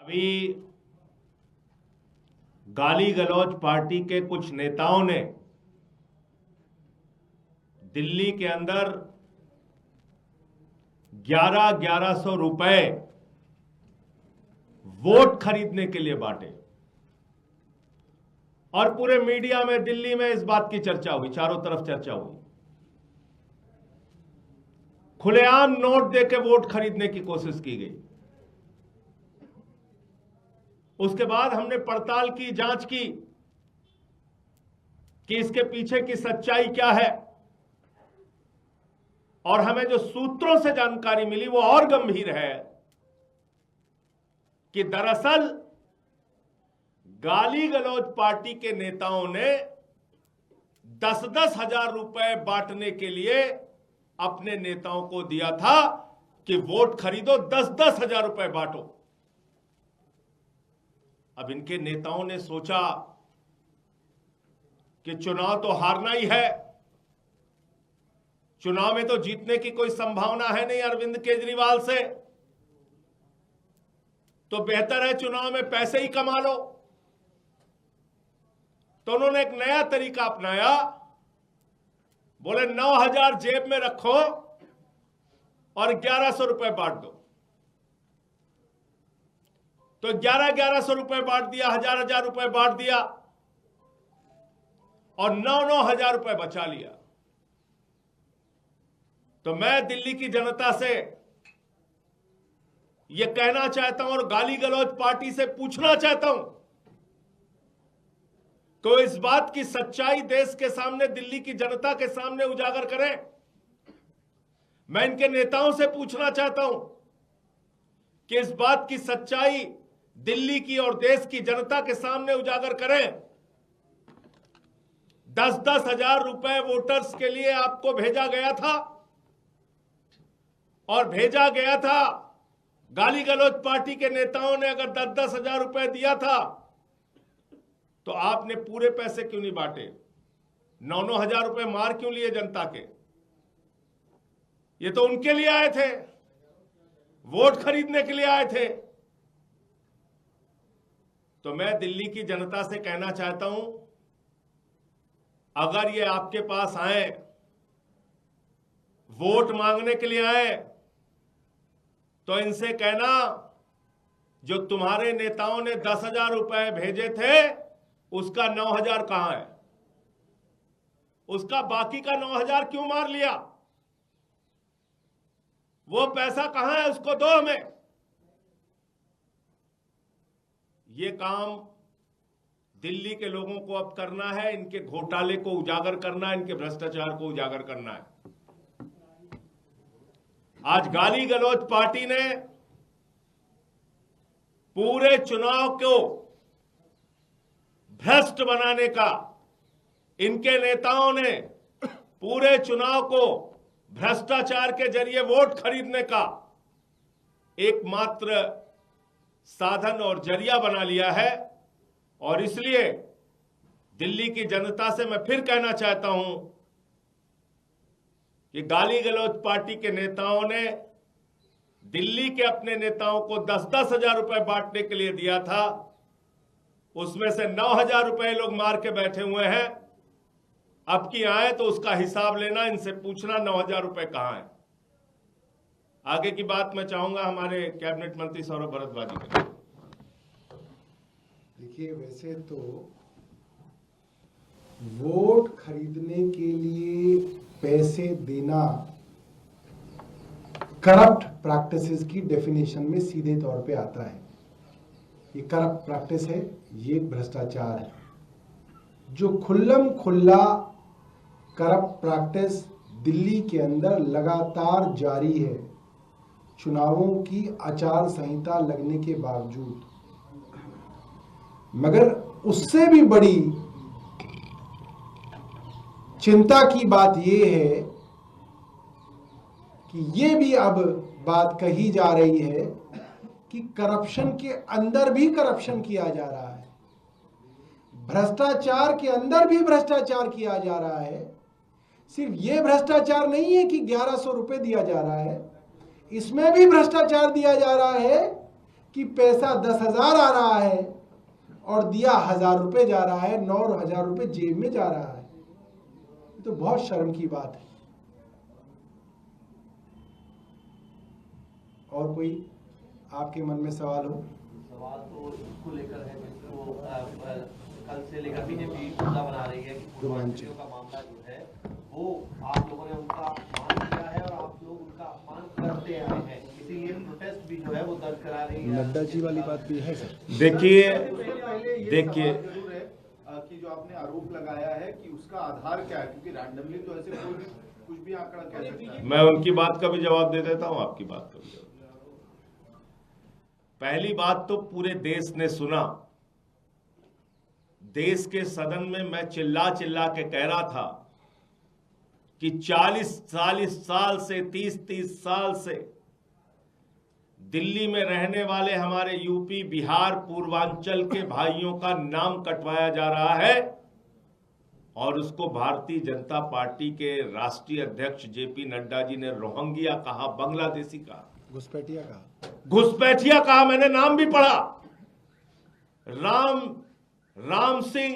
अभी गाली गलौज पार्टी के कुछ नेताओं ने दिल्ली के अंदर 1100 रुपए वोट खरीदने के लिए बांटे और पूरे मीडिया में दिल्ली में इस बात की चर्चा हुई, चारों तरफ चर्चा हुई। खुलेआम नोट देके वोट खरीदने की कोशिश की गई। उसके बाद हमने पड़ताल की, जांच की कि इसके पीछे की सच्चाई क्या है, और हमें जो सूत्रों से जानकारी मिली वो और गंभीर है कि दरअसल गाली गलौज पार्टी के नेताओं ने 10-10 हजार रुपए बांटने के लिए अपने नेताओं को दिया था कि वोट खरीदो, 10-10 हजार रुपए बांटो। अब इनके नेताओं ने सोचा कि चुनाव तो हारना ही है, चुनाव में तो जीतने की कोई संभावना है नहीं अरविंद केजरीवाल से, तो बेहतर है चुनाव में पैसे ही कमा लो। तो उन्होंने एक नया तरीका अपनाया, बोले 9,000 जेब में रखो और 1100 रुपए बांट दो। तो 1100 रुपए बांट दिया, 1000 रुपए बांट दिया और 9,000 रुपए बचा लिया। तो मैं दिल्ली की जनता से यह कहना चाहता हूं और गाली गलौज पार्टी से पूछना चाहता हूं तो इस बात की सच्चाई देश के सामने, दिल्ली की जनता के सामने उजागर करें। मैं इनके नेताओं से पूछना चाहता हूं कि इस बात की सच्चाई दिल्ली की और देश की जनता के सामने उजागर करें। 10-10 हजार रुपए वोटर्स के लिए आपको भेजा गया था, और भेजा गया था, गाली गलौज पार्टी के नेताओं ने अगर 10-10 हजार रुपए दिया था तो आपने पूरे पैसे क्यों नहीं बांटे? 9-9 हजार रुपए मार क्यों लिए जनता के? ये तो उनके लिए आए थे, वोट खरीदने के लिए आए थे। तो मैं दिल्ली की जनता से कहना चाहता हूं, अगर ये आपके पास आए, वोट मांगने के लिए आए, तो इनसे कहना जो तुम्हारे नेताओं ने 10,000 रुपए भेजे थे उसका 9,000 कहां है? उसका बाकी का 9,000 क्यों मार लिया? वो पैसा कहां है? उसको दो हमें। ये काम दिल्ली के लोगों को अब करना है, इनके घोटाले को उजागर करना है, इनके भ्रष्टाचार को उजागर करना है। आज गाली गलौज पार्टी ने पूरे चुनाव को भ्रष्ट बनाने का, इनके नेताओं ने पूरे चुनाव को भ्रष्टाचार के जरिए वोट खरीदने का एकमात्र साधन और जरिया बना लिया है। और इसलिए दिल्ली की जनता से मैं फिर कहना चाहता हूं कि गाली गलौज पार्टी के नेताओं ने दिल्ली के अपने नेताओं को 10-10 हजार रुपए बांटने के लिए दिया था, उसमें से 9,000 रुपए लोग मार के बैठे हुए हैं। अब की आए तो उसका हिसाब लेना, इनसे पूछना 9,000 रुपए कहां है। आगे की बात मैं चाहूंगा हमारे कैबिनेट मंत्री सौरभ भारद्वाज जी करें। देखिए, वैसे तो वोट खरीदने के लिए पैसे देना करप्ट प्रैक्टिसेस की डेफिनेशन में सीधे तौर पे आता है। ये करप्ट प्रैक्टिस है, ये एक भ्रष्टाचार है। जो खुल्लम खुल्ला करप्ट प्रैक्टिस दिल्ली के अंदर लगातार जारी है, चुनावों की आचार संहिता लगने के बावजूद। मगर उससे भी बड़ी चिंता की बात यह है कि ये भी अब बात कही जा रही है कि करप्शन के अंदर भी करप्शन किया जा रहा है, भ्रष्टाचार के अंदर भी भ्रष्टाचार किया जा रहा है। सिर्फ ये भ्रष्टाचार नहीं है कि 1100 रुपए दिया जा रहा है, इसमें भी भ्रष्टाचार दिया जा रहा है कि पैसा 10,000 आ रहा है और दिया 1,000 रुपए जा रहा है, 9,000 रुपए जेब में जा रहा है। ये तो बहुत शर्म की बात है। और कोई आपके मन में सवाल हो? सवाल तो इसको लेकर है जिसको कल से लेकर बीजेपी मुद्दा बना रही है कि पूर्वांचलियों का मामला जो है वो आप लोगों ने उनका अपमान किया है और आप लोग उनका अपमान करते आए हैं, इसीलिए प्रोटेस्ट भी जो है वो दर्ज करा रही है। नड्डा जी वाली बात भी है सर। देखिए जरूर है कि जो आपने आरोप लगाया है कि उसका आधार क्या है, क्योंकि रैंडमली तो ऐसे कोई भी कुछ भी आंकड़ा कह सकता है। मैं उनकी बात का भी जवाब दे देता हूं, आपकी बात का भी जवाब। पहली बात तो पूरे देश ने सुना। देश के सदन में मैं चिल्ला चिल्ला के कह रहा था कि 40-40 साल से 30-30 साल से दिल्ली में रहने वाले हमारे यूपी, बिहार, पूर्वांचल के भाइयों का नाम कटवाया जा रहा है और उसको भारतीय जनता पार्टी के राष्ट्रीय अध्यक्ष जेपी नड्डा जी ने रोहिंग्या कहा, बांग्लादेशी कहा, घुसपैठिया कहा, घुसपैठिया कहा। मैंने नाम भी पढ़ा, राम सिंह,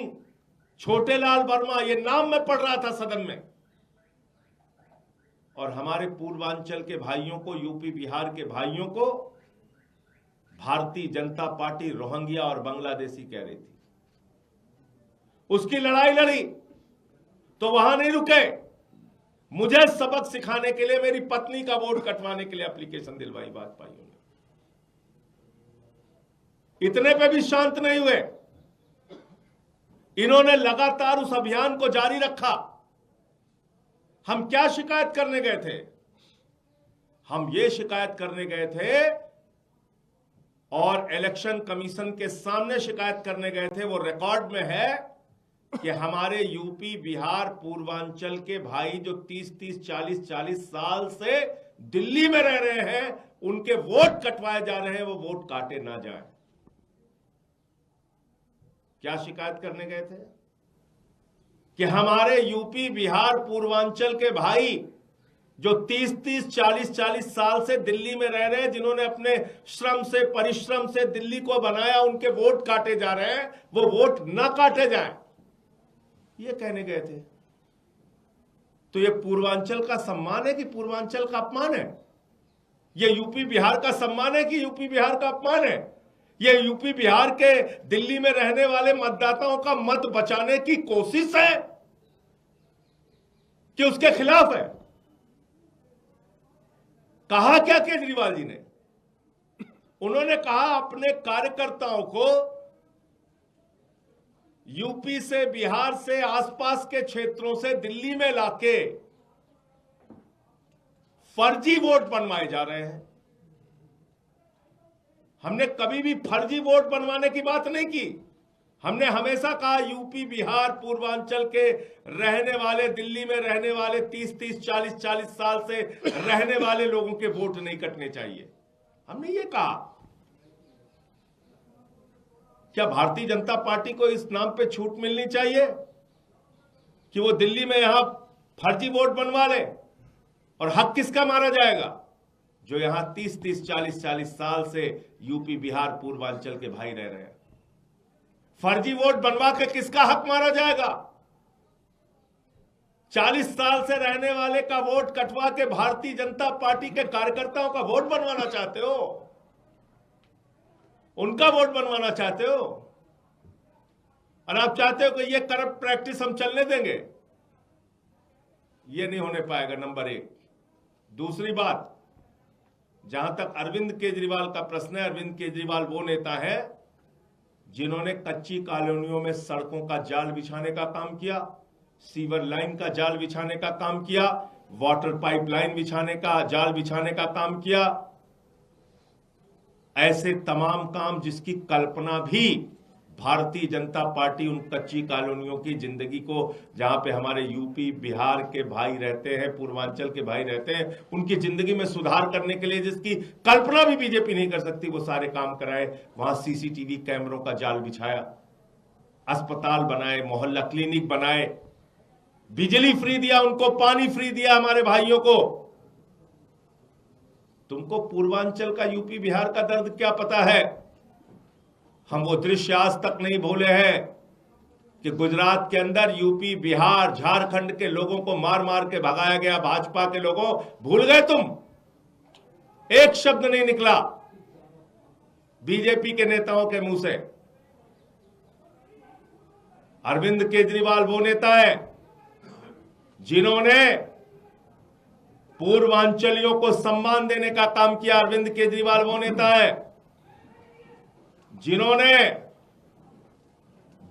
छोटेलाल वर्मा, ये नाम मैं पढ़ रहा था सदन में। और हमारे पूर्वांचल के भाइयों को, यूपी बिहार के भाइयों को भारतीय जनता पार्टी रोहिंग्या और बांग्लादेशी कह रही थी। उसकी लड़ाई लड़ी तो वहां नहीं रुके, मुझे सबक सिखाने के लिए मेरी पत्नी का वोट कटवाने के लिए एप्लीकेशन दिलवाई भाजपाइयों ने। इतने पे भी शांत नहीं हुए, इन्होंने लगातार उस अभियान को जारी रखा। हम क्या शिकायत करने गए थे? हम ये शिकायत करने गए थे और इलेक्शन कमीशन के सामने शिकायत करने गए थे, वो रिकॉर्ड में है कि हमारे यूपी, बिहार, पूर्वांचल के भाई जो 30-30, 40-40 साल से दिल्ली में रह रहे हैं, उनके वोट कटवाए जा रहे हैं, वो वोट काटे ना जाए। क्या शिकायत करने गए थे? कि हमारे यूपी, बिहार, पूर्वांचल के भाई जो 30-30, 40-40 साल से दिल्ली में रह रहे हैं, जिन्होंने अपने श्रम से, परिश्रम से दिल्ली को बनाया, उनके वोट काटे जा रहे हैं, वो वोट ना काटे जाएं, ये कहने गए थे। तो ये पूर्वांचल का सम्मान है कि पूर्वांचल का अपमान है? ये यूपी बिहार का सम्मान है कि यूपी बिहार का अपमान है? ये यूपी बिहार के दिल्ली में रहने वाले मतदाताओं का मत बचाने की कोशिश है कि उसके खिलाफ है? कहा क्या केजरीवाल जी ने? उन्होंने कहा अपने कार्यकर्ताओं को यूपी से, बिहार से, आसपास के क्षेत्रों से दिल्ली में लाके फर्जी वोट बनवाए जा रहे हैं। हमने कभी भी फर्जी वोट बनवाने की बात नहीं की। हमने हमेशा कहा यूपी, बिहार, पूर्वांचल के रहने वाले, दिल्ली में रहने वाले 30-30, 40-40 साल से रहने वाले लोगों के वोट नहीं कटने चाहिए। हमने ये कहा। क्या भारतीय जनता पार्टी को इस नाम पे छूट मिलनी चाहिए कि वो दिल्ली में यहां फर्जी वोट बनवा ले? और हक किसका मारा जाएगा? जो यहां 30-30, 40-40 साल से यूपी, बिहार, पूर्वांचल के भाई रह रहे हैं। फर्जी वोट बनवा के किसका हक मारा जाएगा? 40 साल से रहने वाले का वोट कटवा के भारतीय जनता पार्टी के कार्यकर्ताओं का वोट बनवाना चाहते हो? उनका वोट बनवाना चाहते हो? और आप चाहते हो कि ये करप्ट प्रैक्टिस हम चलने देंगे? ये नहीं होने पाएगा, नंबर एक। दूसरी बात, जहां तक अरविंद केजरीवाल का प्रश्न है, अरविंद केजरीवाल वो नेता है जिन्होंने कच्ची कॉलोनियों में सड़कों का जाल बिछाने का काम किया, सीवर लाइन का जाल बिछाने का काम किया, वाटर पाइपलाइन बिछाने का जाल बिछाने का काम किया। ऐसे तमाम काम जिसकी कल्पना भी भारतीय जनता पार्टी उन कच्ची कॉलोनियों की जिंदगी को, जहां पे हमारे यूपी, बिहार के भाई रहते हैं, पूर्वांचल के भाई रहते हैं, उनकी जिंदगी में सुधार करने के लिए जिसकी कल्पना भी बीजेपी नहीं कर सकती, वो सारे काम कराए। वहां सीसीटीवी कैमरों का जाल बिछाया, अस्पताल बनाए, मोहल्ला क्लिनिक बनाए, बिजली फ्री दिया उनको, पानी फ्री दिया हमारे भाइयों को। तुमको पूर्वांचल का, यूपी बिहार का दर्द क्या पता है? हम वो दृश्य आज तक नहीं भूले हैं कि गुजरात के अंदर यूपी, बिहार, झारखंड के लोगों को मार मार के भगाया गया। भाजपा के लोगों, भूल गए तुम? एक शब्द नहीं निकला बीजेपी के नेताओं के मुंह से। अरविंद केजरीवाल वो नेता है जिन्होंने पूर्वांचलियों को सम्मान देने का काम किया। अरविंद केजरीवाल वो नेता है जिन्होंने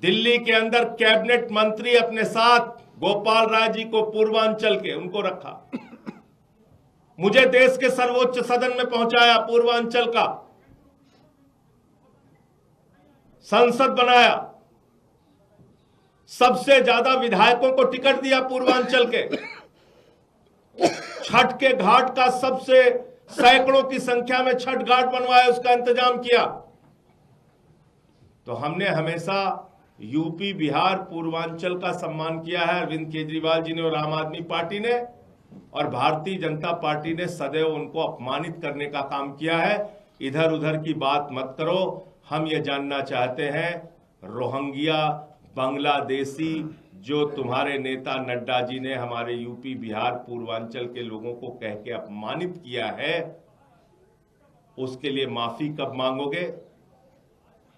दिल्ली के अंदर कैबिनेट मंत्री अपने साथ गोपाल राय जी को, पूर्वांचल के, उनको रखा। मुझे देश के सर्वोच्च सदन में पहुंचाया, पूर्वांचल का संसद बनाया। सबसे ज्यादा विधायकों को टिकट दिया पूर्वांचल के। छठ के घाट का सबसे सैकड़ों की संख्या में छठ घाट बनवाया, उसका इंतजाम किया। तो हमने हमेशा यूपी, बिहार, पूर्वांचल का सम्मान किया है। अरविंद केजरीवाल जी ने और आम आदमी पार्टी ने और भारतीय जनता पार्टी ने सदैव उनको अपमानित करने का काम किया है। इधर उधर की बात मत करो। हम ये जानना चाहते हैं, रोहिंग्या, बांग्लादेशी जो तुम्हारे नेता नड्डा जी ने हमारे यूपी, बिहार, पूर्वांचल के लोगों को कह के अपमानित किया है, उसके लिए माफी कब मांगोगे?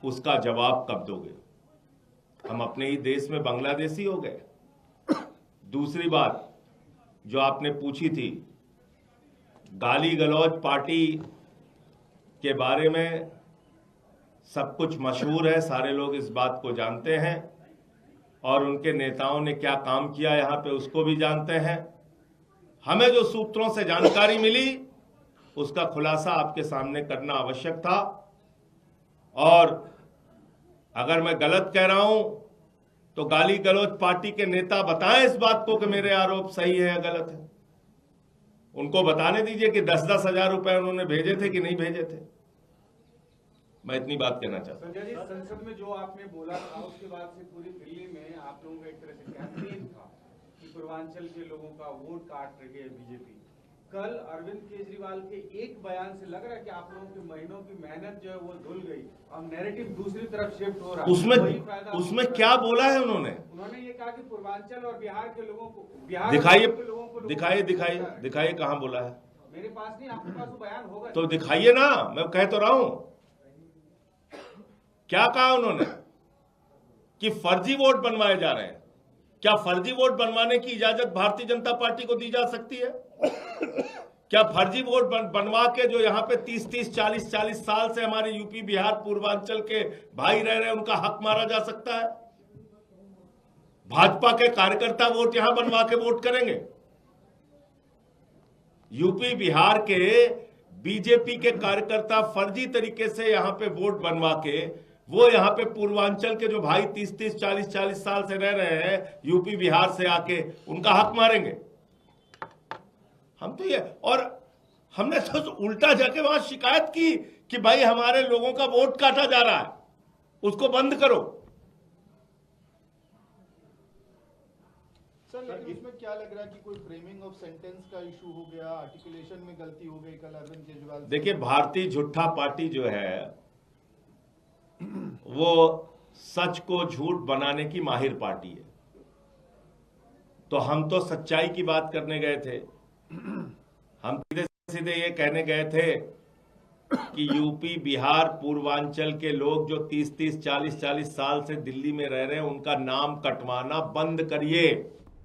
उसका जवाब कब दोगे? हम अपने ही देश में बांग्लादेशी हो गए। दूसरी बात जो आपने पूछी थी, गाली गलौज पार्टी के बारे में सब कुछ मशहूर है, सारे लोग इस बात को जानते हैं और उनके नेताओं ने क्या काम किया यहां पे उसको भी जानते हैं। हमें जो सूत्रों से जानकारी मिली उसका खुलासा आपके सामने करना आवश्यक था। और अगर मैं गलत कह रहा हूं तो गाली गलौज पार्टी के नेता बताएं इस बात को कि मेरे आरोप सही है या गलत है। उनको बताने दीजिए कि 10-10 हजार रुपए उन्होंने भेजे थे कि नहीं भेजे थे। मैं इतनी बात कहना चाहता हूं। संजय जी, संसद में जो आपने बोला था उसके बाद से पूरी दिल्ली में आप लोगों का एक तरह से कैंपेन था कि पूर्वांचल के लोगों का वोट काट रही है बीजेपी। कल अरविंद केजरीवाल के एक बयान से लग रहा है कि आप लोगों के महीनों की मेहनत जो है वो धुल गई और नैरेटिव दूसरी तरफ शिफ्ट हो रहा है। उसमें क्या बोला है उन्होंने? उन्होंने ये कहा कि पूर्वांचल और बिहार के लोगों को, बिहार दिखाइए कहां बोला है? मेरे पास नहीं, आपके पास वो बयान होगा तो दिखाइए ना, मैं कह तो रहा हूं। क्या कहा उन्होंने? कि फर्जी वोट बनवाए जा रहे हैं। क्या फर्जी वोट बनवाने की इजाजत भारतीय जनता पार्टी को दी जा सकती है? क्या फर्जी वोट बनवा के जो यहां पे 30-30, 40-40 साल से हमारे यूपी, बिहार, पूर्वांचल के भाई रह रहे हैं उनका हक मारा जा सकता है? भाजपा के कार्यकर्ता वोट यहां बनवा के वोट करेंगे? यूपी, बिहार के बीजेपी के कार्यकर्ता फर्जी तरीके से यहां पे वोट बनवा के वो यहां पे पूर्वांचल के जो भाई 30-30, 40-40 साल से रह रहे हैं यूपी, बिहार से आके उनका हक मारेंगे? हम तो ये, और हमने तो उल्टा जाके वहां शिकायत की कि भाई हमारे लोगों का वोट काटा जा रहा है, उसको बंद करो। सर, इसमें क्या लग रहा है कि कोई फ्रेमिंग ऑफ सेंटेंस का इशू हो गया, आर्टिकुलेशन में गलती हो गई कल अरविंद केजरीवाल? देखिए, भारतीय झूठा पार्टी जो है वो सच को झूठ बनाने की माहिर पार्टी है। तो हम तो सच्चाई की बात करने गए थे। हम सीधे सीधे ये कहने गए थे कि यूपी, बिहार, पूर्वांचल के लोग जो 30-30, 40-40 साल से दिल्ली में रह रहे हैं उनका नाम कटवाना बंद करिए।